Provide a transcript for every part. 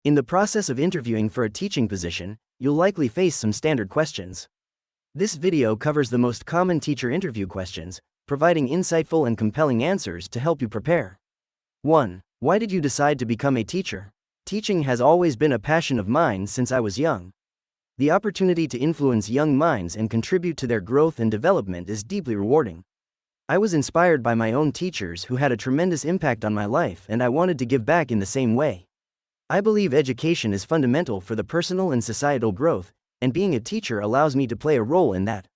In the process of interviewing for a teaching position, you'll likely face some standard questions. This video covers the most common teacher interview questions, providing insightful and compelling answers to help you prepare. 1. Why did you decide to become a teacher? Teaching has always been a passion of mine since I was young. The opportunity to influence young minds and contribute to their growth and development is deeply rewarding. I was inspired by my own teachers who had a tremendous impact on my life, and I wanted to give back in the same way. I believe education is fundamental for the personal and societal growth, and being a teacher allows me to play a role in that.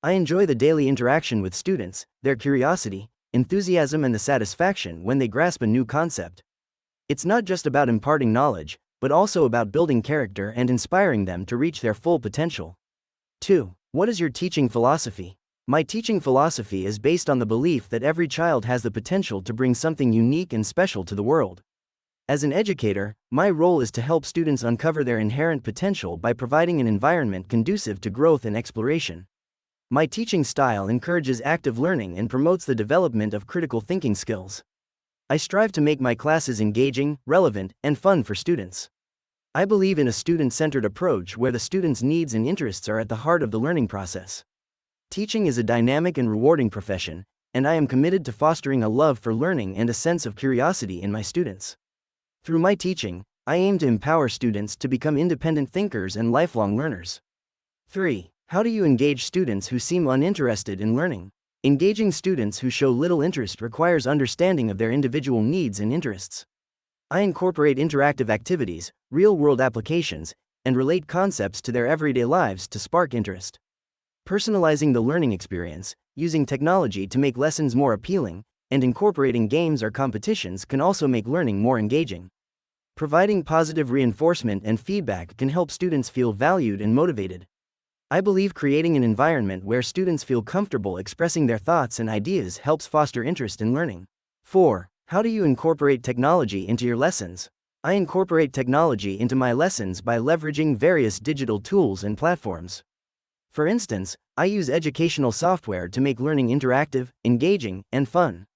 I enjoy the daily interaction with students, their curiosity, enthusiasm, and the satisfaction when they grasp a new concept. It's not just about imparting knowledge, but also about building character and inspiring them to reach their full potential. 2. What is your teaching philosophy? My teaching philosophy is based on the belief that every child has the potential to bring something unique and special to the world. As an educator, my role is to help students uncover their inherent potential by providing an environment conducive to growth and exploration. My teaching style encourages active learning and promotes the development of critical thinking skills. I strive to make my classes engaging, relevant, and fun for students. I believe in a student-centered approach where the student's needs and interests are at the heart of the learning process. Teaching is a dynamic and rewarding profession, and I am committed to fostering a love for learning and a sense of curiosity in my students. Through my teaching, I aim to empower students to become independent thinkers and lifelong learners. 3. How do you engage students who seem uninterested in learning? Engaging students who show little interest requires understanding of their individual needs and interests. I incorporate interactive activities, real-world applications, and relate concepts to their everyday lives to spark interest. Personalizing the learning experience, using technology to make lessons more appealing, and incorporating games or competitions can also make learning more engaging. Providing positive reinforcement and feedback can help students feel valued and motivated. I believe creating an environment where students feel comfortable expressing their thoughts and ideas helps foster interest in learning. 4. How do you incorporate technology into your lessons? I incorporate technology into my lessons by leveraging various digital tools and platforms. For instance, I use educational software to make learning interactive, engaging, and fun.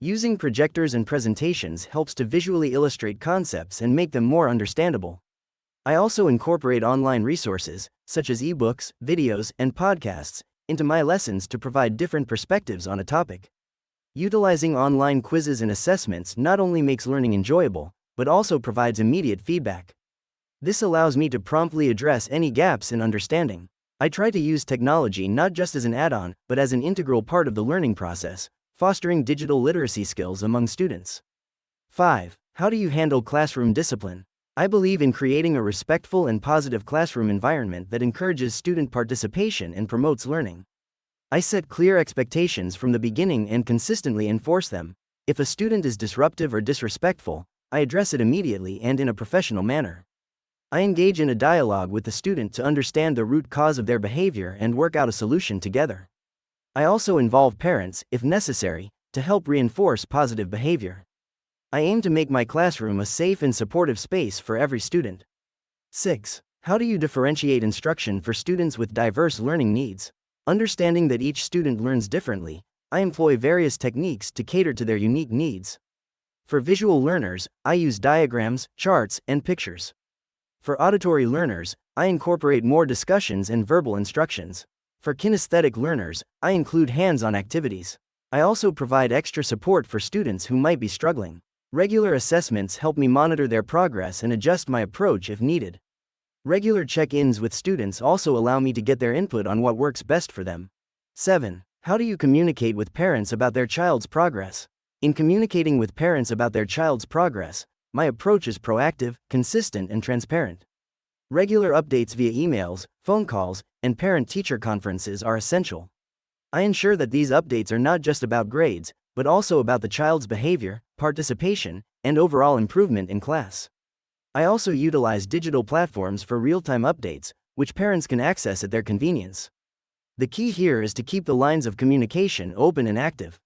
Using projectors and presentations helps to visually illustrate concepts and make them more understandable. I also incorporate online resources, such as ebooks, videos, and podcasts, into my lessons to provide different perspectives on a topic. Utilizing online quizzes and assessments not only makes learning enjoyable, but also provides immediate feedback. This allows me to promptly address any gaps in understanding. I try to use technology not just as an add-on, but as an integral part of the learning process, fostering digital literacy skills among students. 5. How do you handle classroom discipline? I believe in creating a respectful and positive classroom environment that encourages student participation and promotes learning. I set clear expectations from the beginning and consistently enforce them. If a student is disruptive or disrespectful, I address it immediately and in a professional manner. I engage in a dialogue with the student to understand the root cause of their behavior and work out a solution together. I also involve parents, if necessary, to help reinforce positive behavior. I aim to make my classroom a safe and supportive space for every student. 6. How do you differentiate instruction for students with diverse learning needs? Understanding that each student learns differently, I employ various techniques to cater to their unique needs. For visual learners, I use diagrams, charts, and pictures. For auditory learners, I incorporate more discussions and verbal instructions. For kinesthetic learners, I include hands-on activities. I also provide extra support for students who might be struggling. Regular assessments help me monitor their progress and adjust my approach if needed. Regular check-ins with students also allow me to get their input on what works best for them. 7. How do you communicate with parents about their child's progress? In communicating with parents about their child's progress, my approach is proactive, consistent, and transparent. Regular updates via emails, phone calls, and parent-teacher conferences are essential. I ensure that these updates are not just about grades, but also about the child's behavior, participation, and overall improvement in class. I also utilize digital platforms for real-time updates, which parents can access at their convenience. The key here is to keep the lines of communication open and active.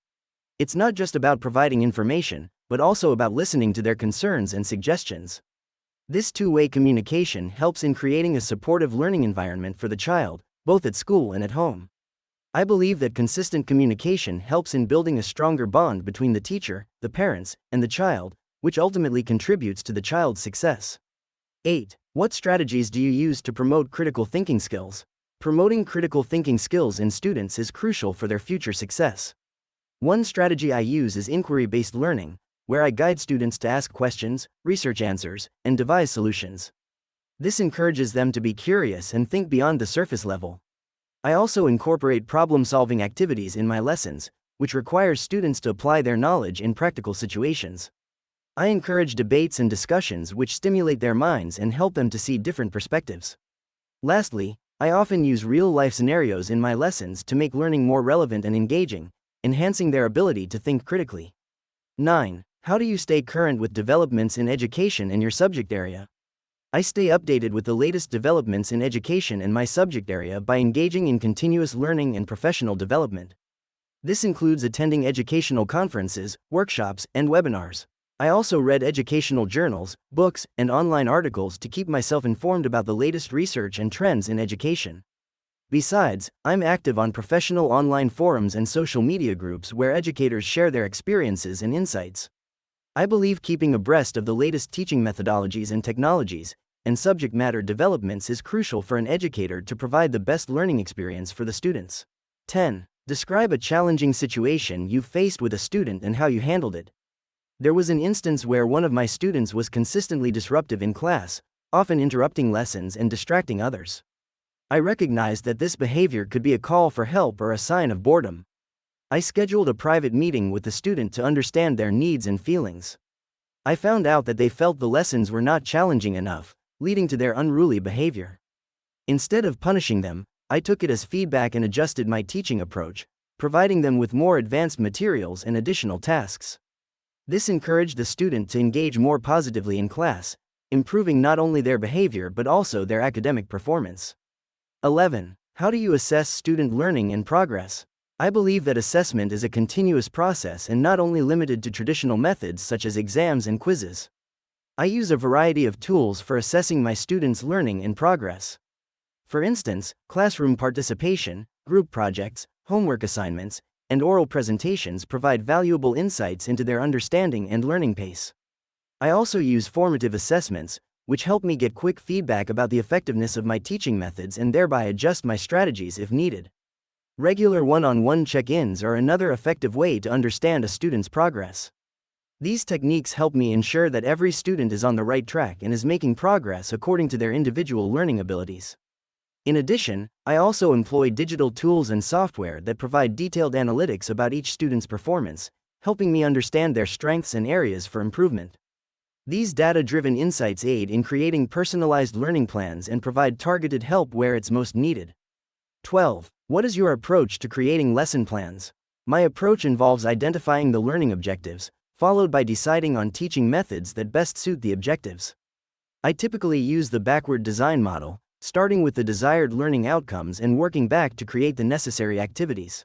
It's not just about providing information, but also about listening to their concerns and suggestions. This two-way communication helps in creating a supportive learning environment for the child, both at school and at home. I believe that consistent communication helps in building a stronger bond between the teacher, the parents, and the child, which ultimately contributes to the child's success. 8. What strategies do you use to promote critical thinking skills? Promoting critical thinking skills in students is crucial for their future success. One strategy I use is inquiry-based learning, where I guide students to ask questions, research answers, and devise solutions. This encourages them to be curious and think beyond the surface level. I also incorporate problem-solving activities in my lessons, which requires students to apply their knowledge in practical situations. I encourage debates and discussions which stimulate their minds and help them to see different perspectives. Lastly, I often use real-life scenarios in my lessons to make learning more relevant and engaging, enhancing their ability to think critically. 9. How do you stay current with developments in education in your subject area? I stay updated with the latest developments in education in my subject area by engaging in continuous learning and professional development. This includes attending educational conferences, workshops, and webinars. I also read educational journals, books, and online articles to keep myself informed about the latest research and trends in education. Besides, I'm active on professional online forums and social media groups where educators share their experiences and insights. I believe keeping abreast of the latest teaching methodologies and technologies, and subject matter developments is crucial for an educator to provide the best learning experience for the students. 10. Describe a challenging situation you faced with a student and how you handled it. There was an instance where one of my students was consistently disruptive in class, often interrupting lessons and distracting others. I recognized that this behavior could be a call for help or a sign of boredom. I scheduled a private meeting with the student to understand their needs and feelings. I found out that they felt the lessons were not challenging enough, leading to their unruly behavior. Instead of punishing them, I took it as feedback and adjusted my teaching approach, providing them with more advanced materials and additional tasks. This encouraged the student to engage more positively in class, improving not only their behavior but also their academic performance. 11. How do you assess student learning and progress? I believe that assessment is a continuous process and not only limited to traditional methods such as exams and quizzes. I use a variety of tools for assessing my students' learning and progress. For instance, classroom participation, group projects, homework assignments, and oral presentations provide valuable insights into their understanding and learning pace. I also use formative assessments, which help me get quick feedback about the effectiveness of my teaching methods and thereby adjust my strategies if needed. Regular one-on-one check-ins are another effective way to understand a student's progress. These techniques help me ensure that every student is on the right track and is making progress according to their individual learning abilities. In addition, I also employ digital tools and software that provide detailed analytics about each student's performance, helping me understand their strengths and areas for improvement. These data-driven insights aid in creating personalized learning plans and provide targeted help where it's most needed. 12. What is your approach to creating lesson plans? My approach involves identifying the learning objectives, followed by deciding on teaching methods that best suit the objectives. I typically use the backward design model, starting with the desired learning outcomes and working back to create the necessary activities.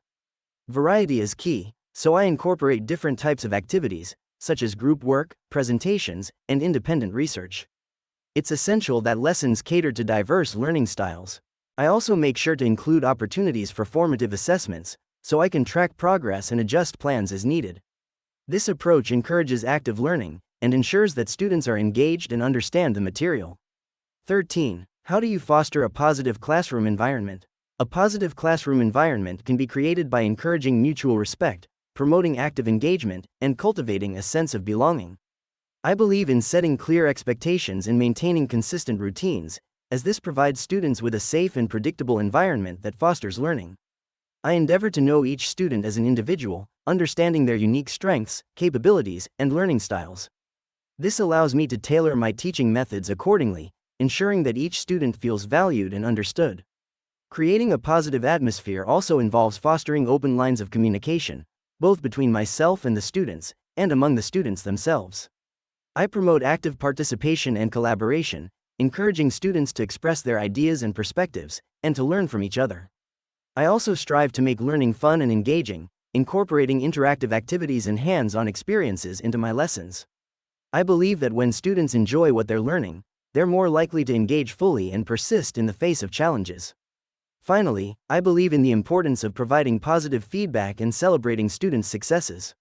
Variety is key, so I incorporate different types of activities, such as group work, presentations, and independent research. It's essential that lessons cater to diverse learning styles. I also make sure to include opportunities for formative assessments, so I can track progress and adjust plans as needed. This approach encourages active learning and ensures that students are engaged and understand the material. 13. How do you foster a positive classroom environment? A positive classroom environment can be created by encouraging mutual respect, promoting active engagement, and cultivating a sense of belonging. I believe in setting clear expectations and maintaining consistent routines, as this provides students with a safe and predictable environment that fosters learning. I endeavor to know each student as an individual, understanding their unique strengths, capabilities, and learning styles. This allows me to tailor my teaching methods accordingly, ensuring that each student feels valued and understood. Creating a positive atmosphere also involves fostering open lines of communication, both between myself and the students, and among the students themselves. I promote active participation and collaboration, encouraging students to express their ideas and perspectives, and to learn from each other. I also strive to make learning fun and engaging, incorporating interactive activities and hands-on experiences into my lessons. I believe that when students enjoy what they're learning, they're more likely to engage fully and persist in the face of challenges. Finally, I believe in the importance of providing positive feedback and celebrating students' successes.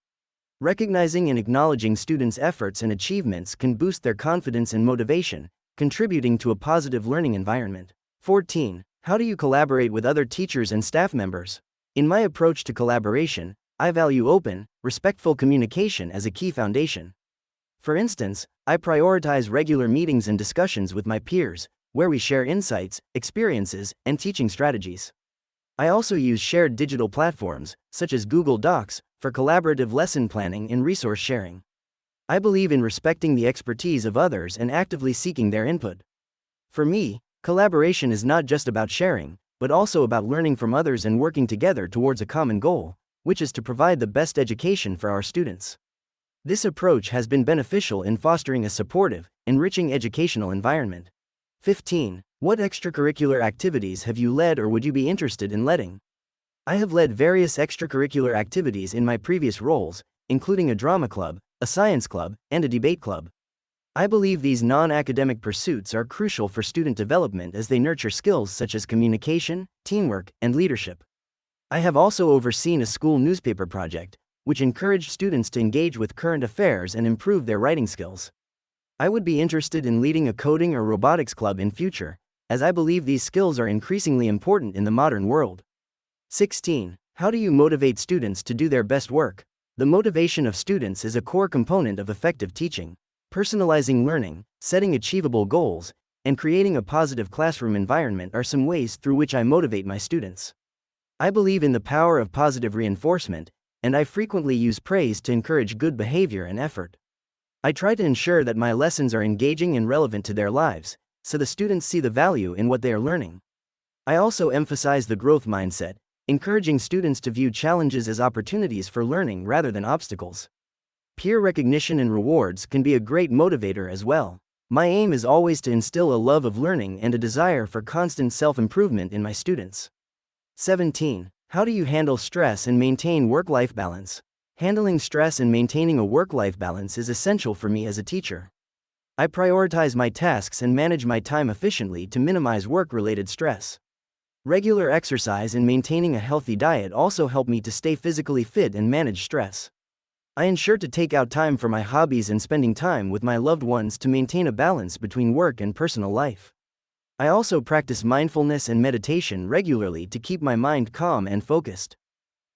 Recognizing and acknowledging students' efforts and achievements can boost their confidence and motivation, contributing to a positive learning environment. 14. How do you collaborate with other teachers and staff members? In my approach to collaboration, I value open, respectful communication as a key foundation. For instance, I prioritize regular meetings and discussions with my peers, where we share insights, experiences, and teaching strategies. I also use shared digital platforms, such as Google Docs, for collaborative lesson planning and resource sharing. I believe in respecting the expertise of others and actively seeking their input. For me, collaboration is not just about sharing, but also about learning from others and working together towards a common goal, which is to provide the best education for our students. This approach has been beneficial in fostering a supportive, enriching educational environment. 15. What extracurricular activities have you led or would you be interested in leading? I have led various extracurricular activities in my previous roles, including a drama club, a science club, and a debate club. I believe these non-academic pursuits are crucial for student development as they nurture skills such as communication, teamwork, and leadership. I have also overseen a school newspaper project, which encouraged students to engage with current affairs and improve their writing skills. I would be interested in leading a coding or robotics club in future, as I believe these skills are increasingly important in the modern world. 16. How do you motivate students to do their best work? The motivation of students is a core component of effective teaching. Personalizing learning, setting achievable goals, and creating a positive classroom environment are some ways through which I motivate my students. I believe in the power of positive reinforcement, and I frequently use praise to encourage good behavior and effort. I try to ensure that my lessons are engaging and relevant to their lives, so the students see the value in what they are learning. I also emphasize the growth mindset, encouraging students to view challenges as opportunities for learning rather than obstacles. Peer recognition and rewards can be a great motivator as well. My aim is always to instill a love of learning and a desire for constant self-improvement in my students. 17. How do you handle stress and maintain work-life balance? Handling stress and maintaining a work-life balance is essential for me as a teacher. I prioritize my tasks and manage my time efficiently to minimize work-related stress. Regular exercise and maintaining a healthy diet also help me to stay physically fit and manage stress. I ensure to take out time for my hobbies and spending time with my loved ones to maintain a balance between work and personal life. I also practice mindfulness and meditation regularly to keep my mind calm and focused.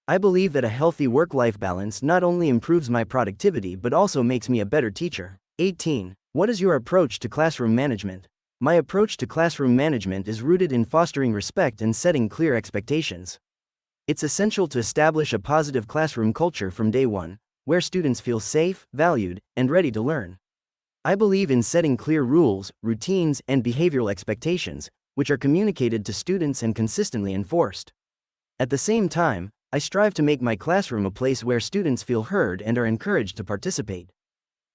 I believe that a healthy work-life balance not only improves my productivity but also makes me a better teacher. 18. What is your approach to classroom management? My approach to classroom management is rooted in fostering respect and setting clear expectations. It's essential to establish a positive classroom culture from day one, where students feel safe, valued, and ready to learn. I believe in setting clear rules, routines, and behavioral expectations, which are communicated to students and consistently enforced. At the same time, I strive to make my classroom a place where students feel heard and are encouraged to participate.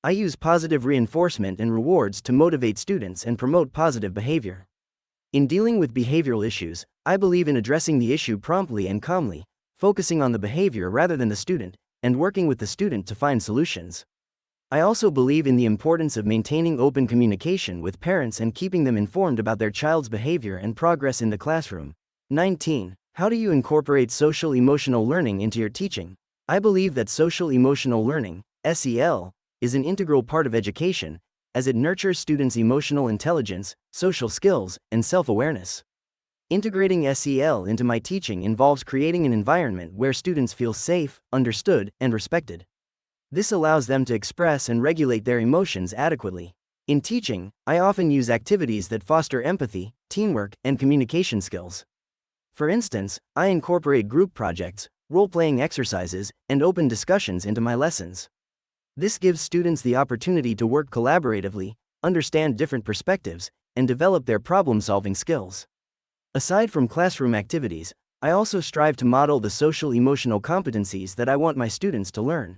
I use positive reinforcement and rewards to motivate students and promote positive behavior. In dealing with behavioral issues, I believe in addressing the issue promptly and calmly, focusing on the behavior rather than the student, and working with the student to find solutions. I also believe in the importance of maintaining open communication with parents and keeping them informed about their child's behavior and progress in the classroom. 19. How do you incorporate social-emotional learning into your teaching? I believe that social-emotional learning, SEL, is an integral part of education, as it nurtures students' emotional intelligence, social skills, and self-awareness. Integrating SEL into my teaching involves creating an environment where students feel safe, understood, and respected. This allows them to express and regulate their emotions adequately. In teaching, I often use activities that foster empathy, teamwork, and communication skills. For instance, I incorporate group projects, role-playing exercises, and open discussions into my lessons. This gives students the opportunity to work collaboratively, understand different perspectives, and develop their problem-solving skills. Aside from classroom activities, I also strive to model the social-emotional competencies that I want my students to learn.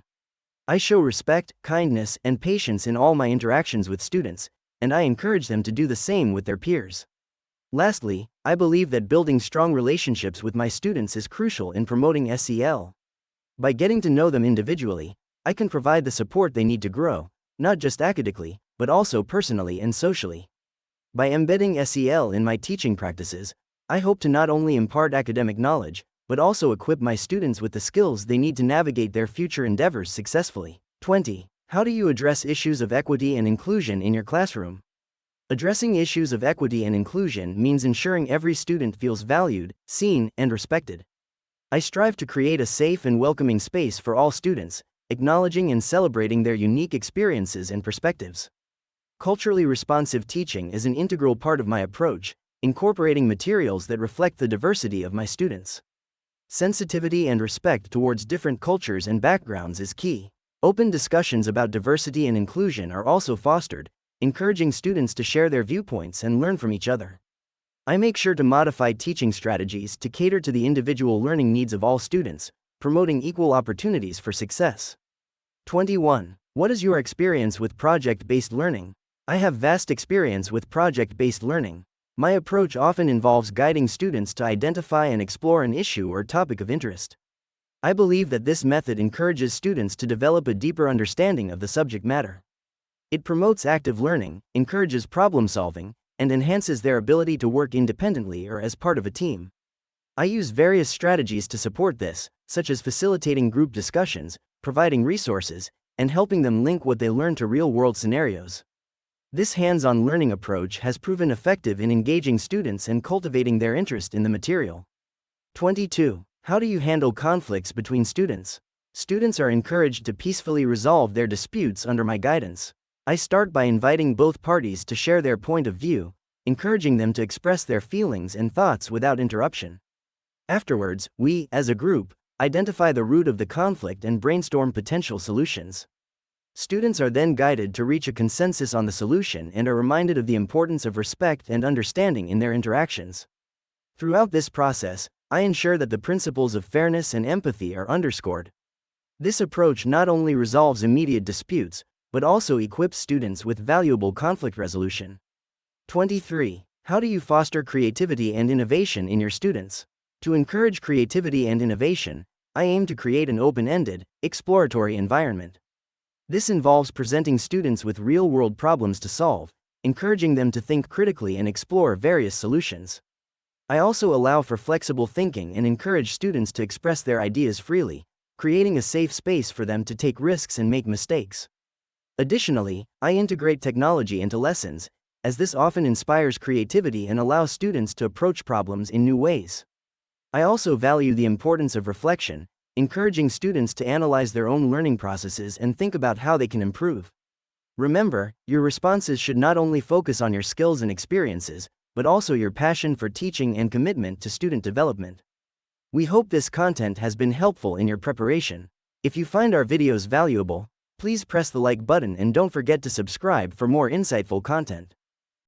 I show respect, kindness, and patience in all my interactions with students, and I encourage them to do the same with their peers. Lastly, I believe that building strong relationships with my students is crucial in promoting SEL. By getting to know them individually, I can provide the support they need to grow, not just academically, but also personally and socially. By embedding SEL in my teaching practices, I hope to not only impart academic knowledge, but also equip my students with the skills they need to navigate their future endeavors successfully. 20. How do you address issues of equity and inclusion in your classroom? Addressing issues of equity and inclusion means ensuring every student feels valued, seen, and respected. I strive to create a safe and welcoming space for all students, acknowledging and celebrating their unique experiences and perspectives. Culturally responsive teaching is an integral part of my approach, incorporating materials that reflect the diversity of my students. Sensitivity and respect towards different cultures and backgrounds is key. Open discussions about diversity and inclusion are also fostered, encouraging students to share their viewpoints and learn from each other. I make sure to modify teaching strategies to cater to the individual learning needs of all students, promoting equal opportunities for success. 21. What is your experience with project-based learning? I have vast experience with project-based learning. My approach often involves guiding students to identify and explore an issue or topic of interest. I believe that this method encourages students to develop a deeper understanding of the subject matter. It promotes active learning, encourages problem solving, and enhances their ability to work independently or as part of a team. I use various strategies to support this, such as facilitating group discussions, providing resources, and helping them link what they learn to real-world scenarios. This hands-on learning approach has proven effective in engaging students and cultivating their interest in the material. 22. How do you handle conflicts between students? Students are encouraged to peacefully resolve their disputes under my guidance. I start by inviting both parties to share their point of view, encouraging them to express their feelings and thoughts without interruption. Afterwards, we, as a group, identify the root of the conflict and brainstorm potential solutions. Students are then guided to reach a consensus on the solution and are reminded of the importance of respect and understanding in their interactions. Throughout this process, I ensure that the principles of fairness and empathy are underscored. This approach not only resolves immediate disputes, but also equips students with valuable conflict resolution. 23. How do you foster creativity and innovation in your students? To encourage creativity and innovation, I aim to create an open-ended, exploratory environment. This involves presenting students with real-world problems to solve, encouraging them to think critically and explore various solutions. I also allow for flexible thinking and encourage students to express their ideas freely, creating a safe space for them to take risks and make mistakes. Additionally, I integrate technology into lessons, as this often inspires creativity and allows students to approach problems in new ways. I also value the importance of reflection, encouraging students to analyze their own learning processes and think about how they can improve. Remember, your responses should not only focus on your skills and experiences, but also your passion for teaching and commitment to student development. We hope this content has been helpful in your preparation. If you find our videos valuable, please press the like button and don't forget to subscribe for more insightful content.